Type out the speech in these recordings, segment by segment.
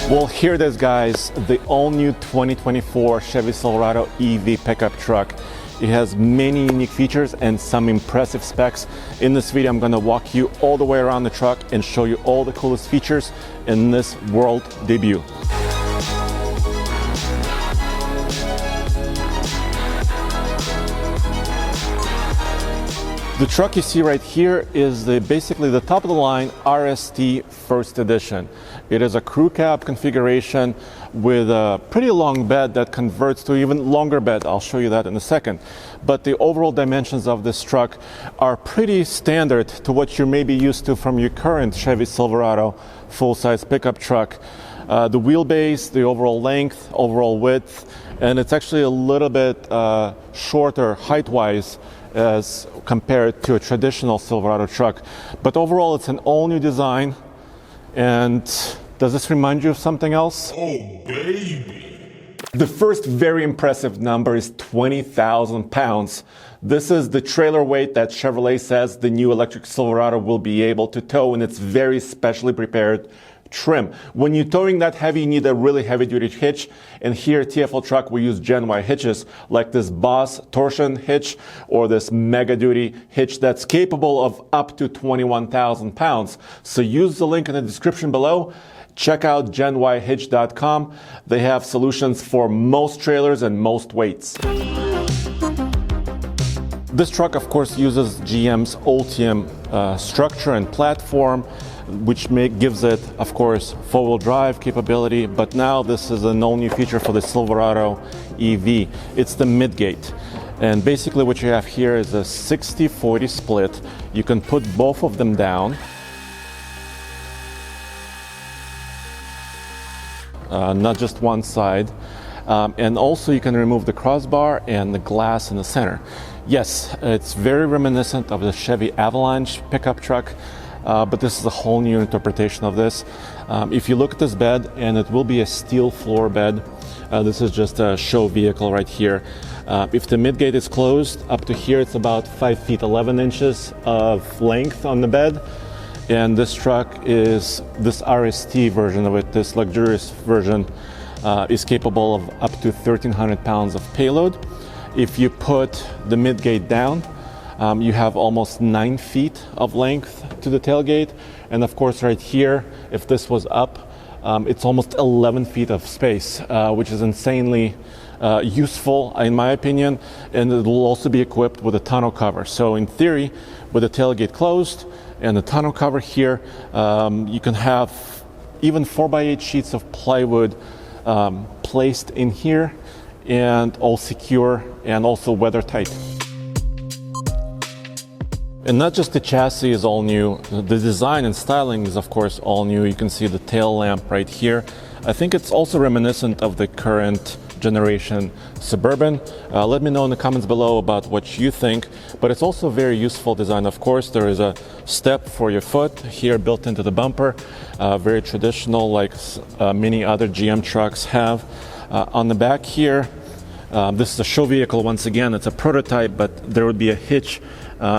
Well, here it is, guys, the all-new 2024 Chevy Silverado EV pickup truck. It has many unique features and some impressive specs. In this video, I'm going to walk you all the way around the truck and show you all the coolest features in this world debut. The truck you see right here is basically the top of the line RST First Edition. It is a crew cab configuration with a pretty long bed that converts to even longer bed. I'll show you that in a second. But the overall dimensions of this truck are pretty standard to what you may be used to from your current Chevy Silverado full-size pickup truck. The wheelbase, the overall length, overall width, and it's actually a little bit shorter height-wise as compared to a traditional Silverado truck. But overall, it's an all-new design. And does this remind you of something else? Oh, baby! The first very impressive number is 20,000 pounds. This is the trailer weight that Chevrolet says the new electric Silverado will be able to tow in its very specially prepared trim. When you're towing that heavy, you need a really heavy-duty hitch. And here at TFL Truck, we use Gen Y hitches like this Boss torsion hitch or this Mega Duty hitch that's capable of up to 21,000 pounds. So use the link in the description below. Check out genyhitch.com. They have solutions for most trailers and most weights. This truck, of course, uses GM's Ultium structure and platform, which gives it, of course, four-wheel drive capability. But now this is an all-new feature for the Silverado EV. It's the midgate. And basically what you have here is a 60-40 split. You can put both of them down. Not just one side. And also you can remove the crossbar and the glass in the center. Yes, it's very reminiscent of the Chevy Avalanche pickup truck. But this is a whole new interpretation of this. If you look at this bed, and it will be a steel floor bed, this is just a show vehicle right here. If the midgate is closed, up to here it's about 5 feet 11 inches of length on the bed. And this truck is, this RST version of it, this luxurious version, is capable of up to 1,300 pounds of payload. If you put the midgate down, you have almost 9 feet of length to the tailgate. And of course right here, if this was up, it's almost 11 feet of space, which is insanely useful in my opinion. And it will also be equipped with a tonneau cover. So in theory, with the tailgate closed and the tonneau cover here, you can have even 4x8 sheets of plywood placed in here and all secure and also weather tight. And not just the chassis is all new, the design and styling is of course all new. You can see the tail lamp right here. I think it's also reminiscent of the current generation Suburban. Let me know in the comments below about what you think, but it's also a very useful design. Of course, there is a step for your foot here built into the bumper, very traditional like many other GM trucks have. On the back here, this is a show vehicle once again, it's a prototype, but there would be a hitch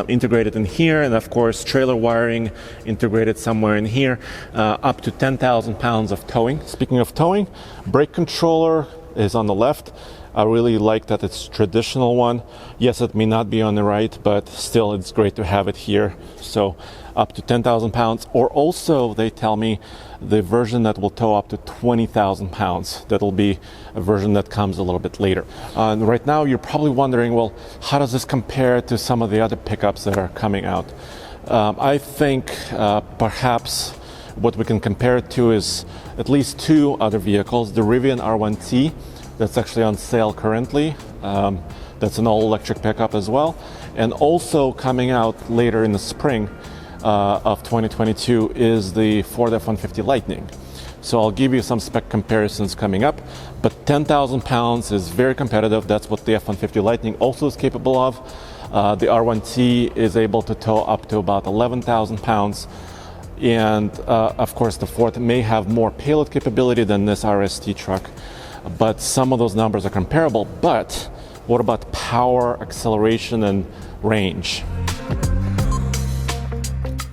integrated in here, and of course trailer wiring integrated somewhere in here, up to 10,000 pounds of towing. Speaking of towing, brake controller is on the left. I really like that it's traditional one. Yes, it may not be on the right, but still it's great to have it here. So up to 10,000 pounds, or also they tell me the version that will tow up to 20,000 pounds. That'll be a version that comes a little bit later. Right now you're probably wondering, well, how does this compare to some of the other pickups that are coming out? I think perhaps what we can compare it to is at least two other vehicles. The Rivian R1T, that's actually on sale currently. That's an all-electric pickup as well. And also coming out later in the spring of 2022 is the Ford F-150 Lightning. So I'll give you some spec comparisons coming up, but 10,000 pounds is very competitive. That's what the F-150 Lightning also is capable of. The R1T is able to tow up to about 11,000 pounds. And of course, the Ford may have more payload capability than this RST truck, but some of those numbers are comparable. But what about power, acceleration, and range?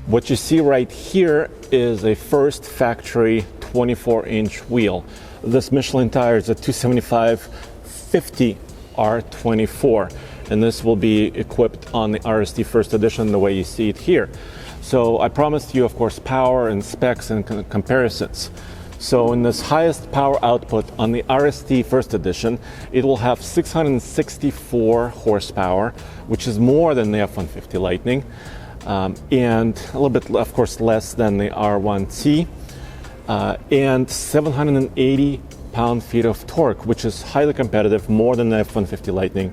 What you see right here is a first factory 24-inch wheel. This Michelin tire is a 275/50 R24, and this will be equipped on the RST First Edition the way you see it here. So I promised you, of course, power and specs and comparisons. So in this highest power output on the RST First Edition, it will have 664 horsepower, which is more than the F-150 Lightning, and a little bit, of course, less than the R1T, and 780 pound-feet of torque, which is highly competitive, more than the F-150 Lightning.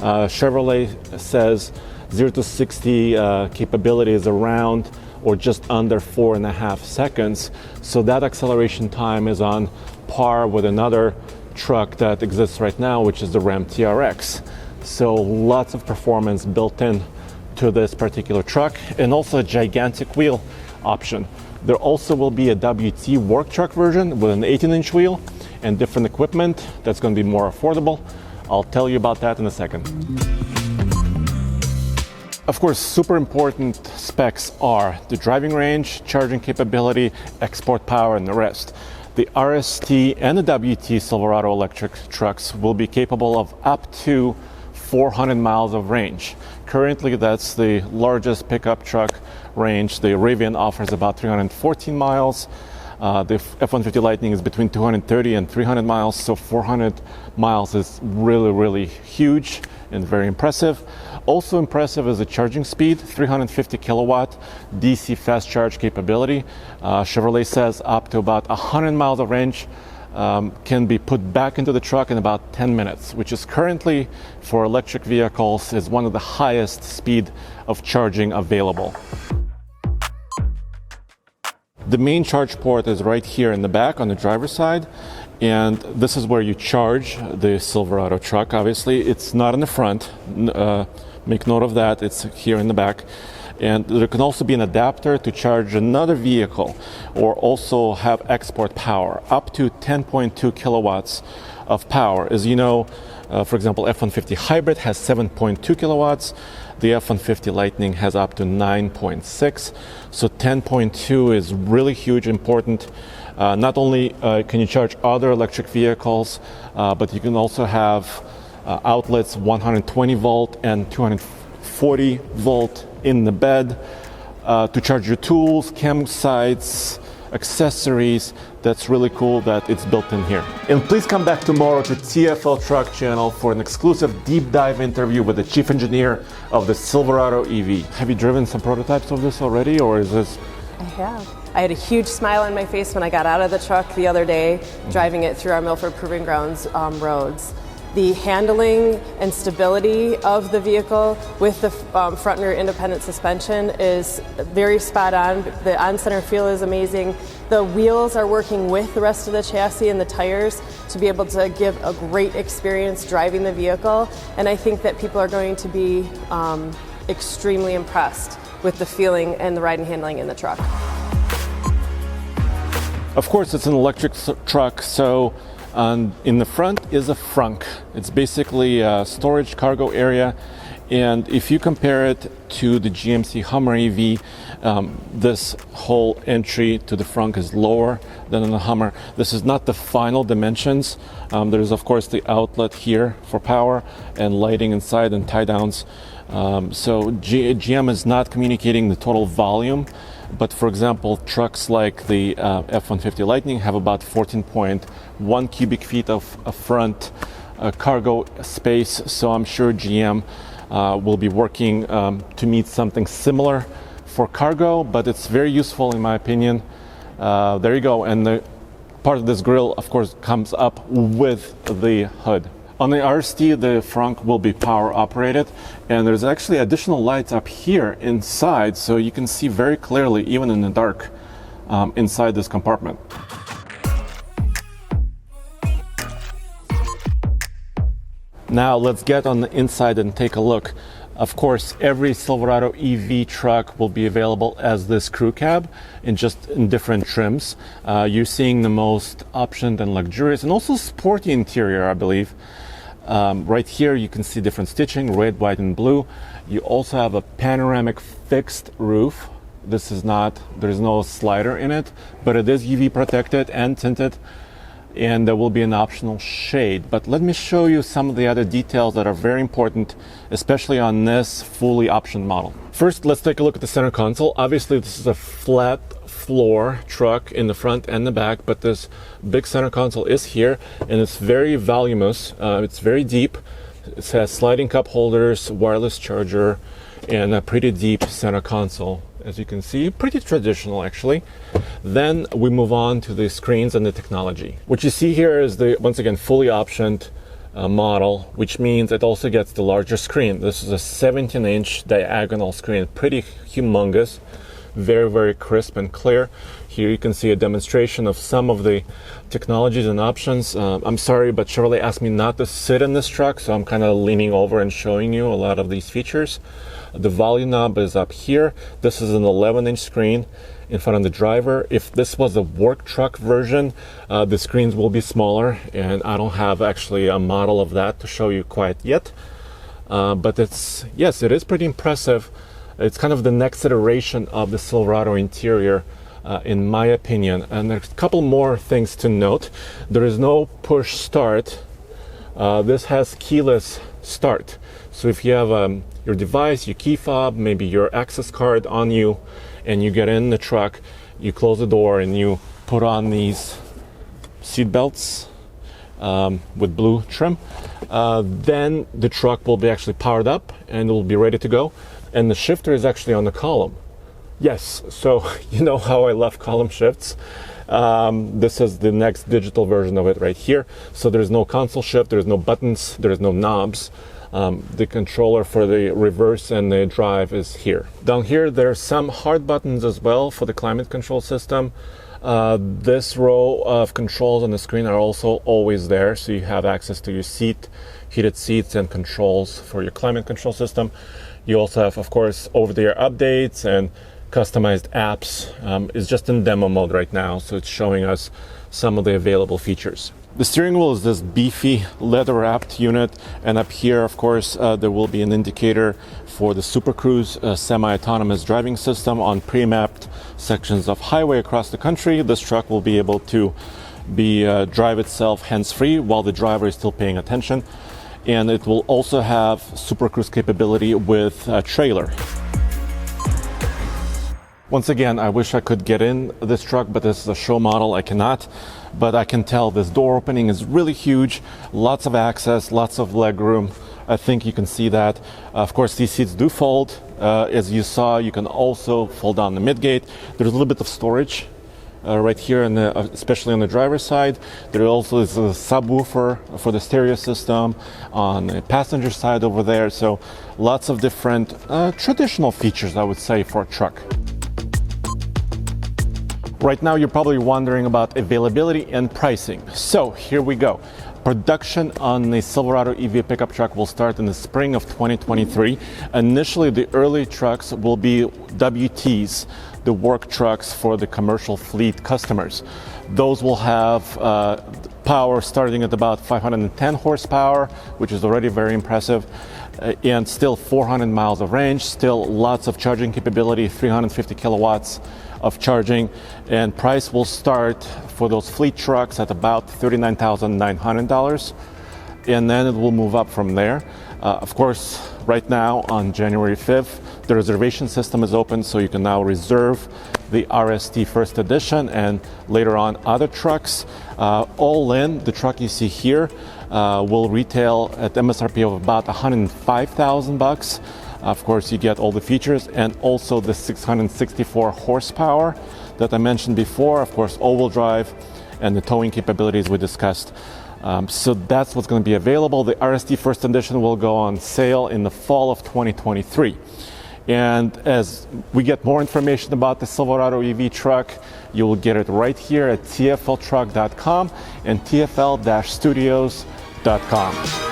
Chevrolet says 0 to 60 capability is around or just under 4.5 seconds. So that acceleration time is on par with another truck that exists right now, which is the Ram TRX. So lots of performance built in to this particular truck, and also a gigantic wheel option. There also will be a WT work truck version with an 18-inch wheel and different equipment that's going to be more affordable. I'll tell you about that in a second. Of course, super important specs are the driving range, charging capability, export power, and the rest. The RST and the WT Silverado electric trucks will be capable of up to 400 miles of range. Currently, that's the largest pickup truck range. The Rivian offers about 314 miles. The F-150 Lightning is between 230 and 300 miles, so 400 miles is really, really huge and very impressive. Also impressive is the charging speed, 350 kilowatt DC fast charge capability. Chevrolet says up to about 100 miles of range can be put back into the truck in about 10 minutes, which is currently, for electric vehicles, is one of the highest speed of charging available. The main charge port is right here in the back on the driver's side, and this is where you charge the Silverado truck. Obviously, it's not in the front. Make note of that. It's here in the back. And there can also be an adapter to charge another vehicle, or also have export power, up to 10.2 kilowatts of power. As you know, for example, F-150 Hybrid has 7.2 kilowatts. The F-150 Lightning has up to 9.6. So 10.2 is really huge, important. Not only can you charge other electric vehicles, but you can also have outlets 120 volt and 240 volt in the bed to charge your tools, campsites, accessories. That's really cool that it's built in here. And please come back tomorrow to TFL Truck Channel for an exclusive deep dive interview with the chief engineer of the Silverado EV. Have you driven some prototypes of this already, or is this? I have. I had a huge smile on my face when I got out of the truck the other day, driving it through our Milford Proving Grounds roads. The handling and stability of the vehicle with the front and rear independent suspension is very spot on. The on-center feel is amazing. The wheels are working with the rest of the chassis and the tires to be able to give a great experience driving the vehicle. And I think that people are going to be extremely impressed with the feeling and the ride and handling in the truck. Of course, it's an electric truck, so in the front is a Frunk. It's basically a storage cargo area, and if you compare it to the GMC Hummer EV, this whole entry to the Frunk is lower than in the Hummer. This is not the final dimensions. There's of course the outlet here for power and lighting inside and tie downs. So GM is not communicating the total volume. But for example, trucks like the F-150 Lightning have about 14.1 cubic feet of front cargo space. So I'm sure GM will be working to meet something similar for cargo, but it's very useful in my opinion. There you go. And the part of this grille, of course, comes up with the hood. On the RST, the Frunk will be power operated, and there's actually additional lights up here inside, so you can see very clearly, even in the dark, inside this compartment. Now let's get on the inside and take a look. Of course, every Silverado EV truck will be available as this crew cab in different trims. You're seeing the most optioned and luxurious and also sporty interior, I believe. Right here you can see different stitching, red, white, and blue. You also have a panoramic fixed roof There's no slider in it, but it is UV protected and tinted, and there will be an optional shade. But let me show you some of the other details that are very important, especially on this fully optioned model. First, let's take a look at the center console. Obviously, this is a flat floor truck in the front and the back, but this big center console is here, and it's very voluminous. It's very deep. It has sliding cup holders, wireless charger, and a pretty deep center console. As you can see, pretty traditional actually. Then we move on to the screens and the technology. What you see here is the, once again, fully optioned model, which means it also gets the larger screen. This is a 17-inch diagonal screen, pretty humongous, very, very crisp and clear. Here you can see a demonstration of some of the technologies and options. I'm sorry, but Chevrolet asked me not to sit in this truck, so I'm kind of leaning over and showing you a lot of these features. The volume knob is up here. This is an 11-inch screen in front of the driver. If this was a work truck version, the screens will be smaller, and I don't have actually a model of that to show you quite yet. But yes, it is pretty impressive. It's kind of the next iteration of the Silverado interior, in my opinion. And there's a couple more things to note. There is no push start. This has keyless start. So if you have your device, your key fob, maybe your access card on you, and you get in the truck, you close the door and you put on these seat belts with blue trim, then the truck will be actually powered up and it will be ready to go. And the shifter is actually on the column. Yes, so you know how I love column shifts. This is the next digital version of it right here. So there's no console shift, there's no buttons, there's no knobs. The controller for the reverse and the drive is here. Down here, there's some hard buttons as well for the climate control system. This row of controls on the screen are also always there, so you have access to your seat, heated seats, and controls for your climate control system. You also have, of course, over-the-air updates and customized apps. It's just in demo mode right now, so it's showing us some of the available features. The steering wheel is this beefy leather-wrapped unit, and up here, of course, there will be an indicator for the Super Cruise semi-autonomous driving system on pre-mapped sections of highway across the country. This truck will be able to drive itself hands-free while the driver is still paying attention, and it will also have Super Cruise capability with a trailer. Once again, I wish I could get in this truck, but this is a show model. I cannot. But I can tell this door opening is really huge, lots of access, lots of leg room. I think you can see that. Of course, these seats do fold. As you saw, you can also fold down the midgate. There's a little bit of storage right here, especially on the driver's side. There also is a subwoofer for the stereo system on the passenger side over there. So lots of different traditional features, I would say, for a truck. Right now, you're probably wondering about availability and pricing. So here we go. Production on the Silverado EV pickup truck will start in the spring of 2023. Initially, the early trucks will be WTs, the work trucks for the commercial fleet customers. Those will have power starting at about 510 horsepower, which is already very impressive, and still 400 miles of range, still lots of charging capability, 350 kilowatts of charging, and price will start for those fleet trucks at about $39,900, and then it will move up from there. Of course, right now on January 5th, the reservation system is open, so you can now reserve the RST First Edition and later on other trucks. All in, the truck you see here will retail at MSRP of about $105,000. Of course, you get all the features and also the 664 horsepower that I mentioned before. Of course, all-wheel drive and the towing capabilities we discussed. So that's what's going to be available. The RST First Edition will go on sale in the fall of 2023. And as we get more information about the Silverado EV truck, you will get it right here at tfltruck.com and tfl-studios.com.